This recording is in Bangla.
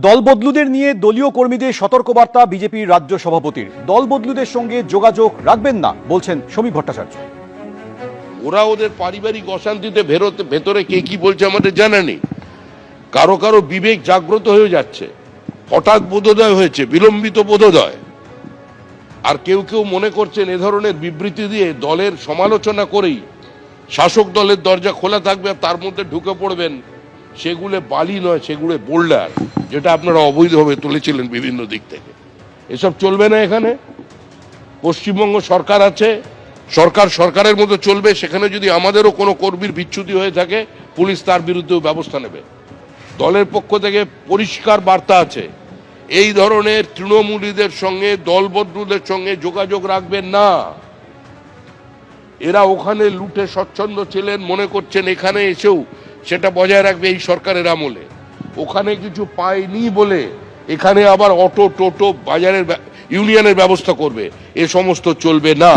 দলবদলুদের নিয়ে দলীয় কর্মীদের সতর্কবার্তা বিজেপির রাজ্য সভাপতির। দলবদলুদের সঙ্গে যোগাযোগ রাখবেন না বলছেন সমীপ ভট্টাচার্য। ওরা ওদের পারিবারিক অশান্তিতে ভেতরে কে কি বলছে আমাদের জানা নেই। কারো কারো বিবেক জাগ্রত হয়ে যাচ্ছে, হঠাৎ বোধোদয় হয়েছে, বিলম্বিত বোধোদয়। আর কেউ কেউ মনে করছেন এ ধরনের বিবৃতি দিয়ে দলের সমালোচনা করেই শাসক দলের দরজা খোলা থাকবে আর তার মধ্যে ঢুকে পড়বেন। সেগুলো বালি নয়, সেগুলো বোল্ডার, যেটা আপনারা অবৈধভাবে তুলেছিলেন বিভিন্ন দিক থেকে। এসব চলবে না। এখানে পশ্চিমবঙ্গ সরকার আছে, সরকার সরকারের মতো চলবে। সেখানে যদি আমাদেরও কোনো কর্মীর বিচ্যুতি হয়ে থাকে, পুলিশ তার বিরুদ্ধেও ব্যবস্থা নেবে। দলের পক্ষ থেকে পরিষ্কার বার্তা আছে, এই ধরনের তৃণমূলীদের সঙ্গে, দলবদলুদের সঙ্গে যোগাযোগ রাখবেন না। এরা ওখানে লুটে স্বচ্ছন্দ ছিলেন, মনে করছেন এখানে এসেও সেটা বজায় রাখবে এই সরকারের আমলে। ওখানে কিছু পায়নি বলে এখানে আবার অটো টোটো বাজারের ইউনিয়নের ব্যবস্থা করবে, এ সমস্ত চলবে না।